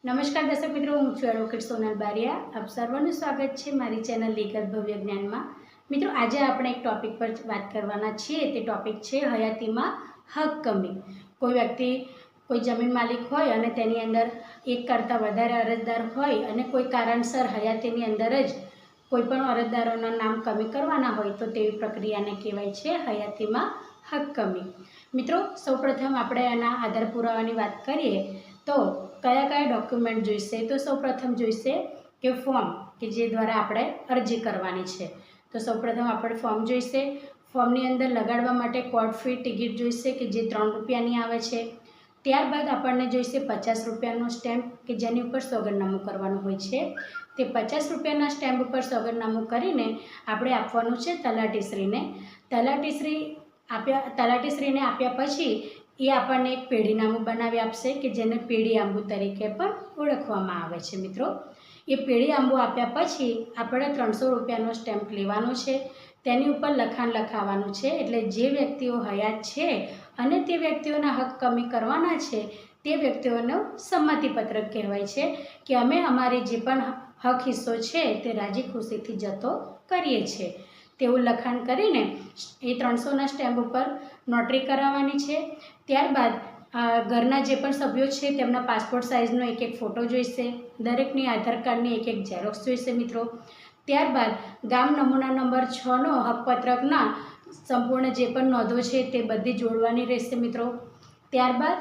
नमस्कार दर्शक मित्रों, हूँ છું એડવોકેટ સોનલ બારિયા। આપ સર્વનું સ્વાગત છે મારી ચેનલ લીગલ ભવ્ય જ્ઞાનમાં। મિત્રો, આજે આપણે એક ટોપિક પર વાત કરવાના છીએ। તે ટોપિક છે હયાતીમાં હક કમી। કોઈ વ્યક્તિ કોઈ જમીન માલિક હોય અને તેની અંદર એક કરતાં વધારે અરજદાર હોય અને કોઈ કારણસર હયાતીની અંદર જ કોઈપણ અરજદારોના નામ કમી કરવાના હોય તો તેવી પ્રક્રિયાને કહેવાય છે હયાતીમાં હક કમી। મિત્રો, સૌપ્રથમ આપણે આના આધાર પુરાવાની વાત કરીએ તો કયા કયા ડોક્યુમેન્ટ જોઈશે। તો સૌપ્રથમ જોઈશે કે ફોર્મ કે જે દ્વારા આપણે અરજી કરવાની છે। તો સૌપ્રથમ આપણે ફોર્મ જોઈશે। ફોર્મની અંદર લગાડવા માટે કોર્ટ ફી ટિકિટ જોઈશે કે જે 3 રૂપિયાની આવે છે। ત્યારબાદ આપણને જોઈશે 50 રૂપિયાનો સ્ટેમ્પ કે જેની ઉપર સોગંદનામું કરવાનું હોય છે। તે 50 રૂપિયાના સ્ટેમ્પ ઉપર સોગંદનામું કરીને આપણે આપવાનું છે તલાટીશ્રીને। તલાટીશ્રીને આપ્યા પછી એ આપણને એક પેઢીનામું બનાવી આપશે કે જેને પેઢી આંબુ તરીકે પણ ઓળખવામાં આવે છે। મિત્રો, એ પેઢી આંબુ આપ્યા પછી આપણે 300 રૂપિયાનો સ્ટેમ્પ લેવાનો છે। તેની ઉપર લખાણ લખાવવાનું છે, એટલે જે વ્યક્તિઓ હયાત છે અને તે વ્યક્તિઓના હક કમી કરવાના છે તે વ્યક્તિઓનો સંમતિપત્રક કહેવાય છે કે અમે અમારી જે પણ હક હિસ્સો છે તે રાજી ખુશીથી જતો કરીએ છીએ તેવું લખાણ કરીને એ 300ના સ્ટેમ્પ ઉપર નોટરી કરાવવાની છે। ત્યારબાદ ઘરના જે પણ સભ્યો છે તેમના પાસપોર્ટ સાઇઝનો એક ફોટો જોઈશે। દરેકની આધાર કાર્ડની એક ઝેરોક્સ જોઈશે મિત્રો। ત્યારબાદ ગામ નમૂના નંબર 6નો હકપત્રકના સંપૂર્ણ જે પણ નોંધો છે તે બધી જોડવાની રહેશે મિત્રો। ત્યારબાદ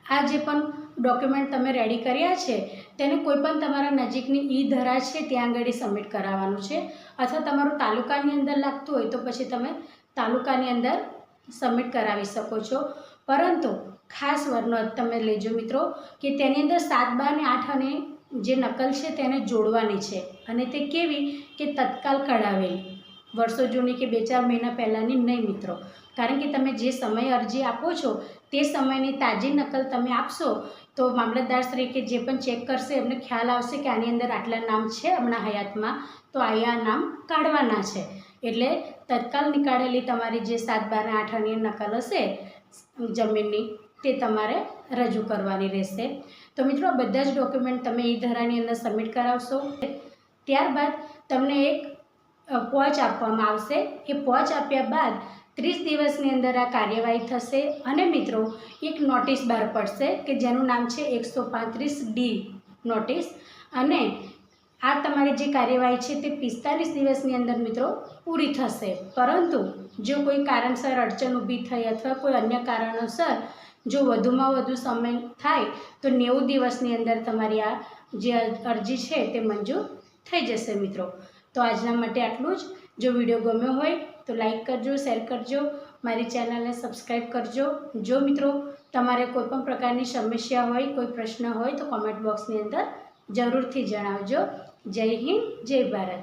આ જે પણ ડોક્યુમેન્ટ તમે રેડી કર્યા છે તેને કોઈપણ તમારા નજીકની ઈ-ધરા છે ત્યાં આગળ સબમિટ કરાવવાનું છે, અથવા તમારું તાલુકાની અંદર લાગતું હોય તો પછી તમે તાલુકાની અંદર સબમિટ કરાવી શકો છો। પરંતુ ખાસ નોંધ તમે લેજો મિત્રો કે તેની અંદર 7, 12 અને 8 અને જે નકલ છે તેને જોડવાની છે, અને તે કેવી કે તત્કાલ કઢાવેલી, વર્ષો જૂની કે 2-4 મહિના પહેલાંની નહીં મિત્રો। કારણ કે તમે જે સમયે અરજી આપો છો તે સમયની તાજી નકલ તમે આપશો તો મામલતદારશ્રી કે જે પણ ચેક કરશે એમને ખ્યાલ આવશે કે આની અંદર આટલા નામ છે હમણાં હયાતમાં, તો આ નામ કાઢવાના છે। એટલે તત્કાલ નીકાળેલી તમારી જે 7, 12 અને 8 આની નકલ હશે જમીનની તે તમારે રજૂ કરવાની રહેશે। તો મિત્રો, આ બધા જ ડોક્યુમેન્ટ તમે ઈ-ધરાની અંદર સબમિટ કરાવશો। ત્યારબાદ તમને એક પહોંચ આપવામાં આવશે। એ પહોંચ આપ્યા બાદ 30 દિવસની અંદર આ કાર્યવાહી થશે અને મિત્રો એક નોટિસ બહાર પડશે કે જેનું નામ છે 135D નોટિસ, અને આ તમારી જે કાર્યવાહી છે તે 45 દિવસની અંદર મિત્રો પૂરી થશે। પરંતુ જો કોઈ કારણસર અડચણ ઊભી થઈ અથવા કોઈ અન્ય કારણોસર જો વધુમાં વધુ સમય થાય તો 90 દિવસની અંદર તમારી આ જે અરજી છે તે મંજૂર થઈ જશે મિત્રો। તો આજના માટે આટલું જ। જો વિડીયો ગમ્યો હોય તો લાઈક કરજો, શેર કરજો, મારી ચેનલને સબસ્ક્રાઈબ કરજો। જો મિત્રો તમારે કોઈપણ પ્રકારની સમસ્યા હોય, કોઈ પ્રશ્ન હોય તો કોમેન્ટ બોક્સની અંદર જરૂરથી જણાવજો। જય હિન્દ, જય ભારત।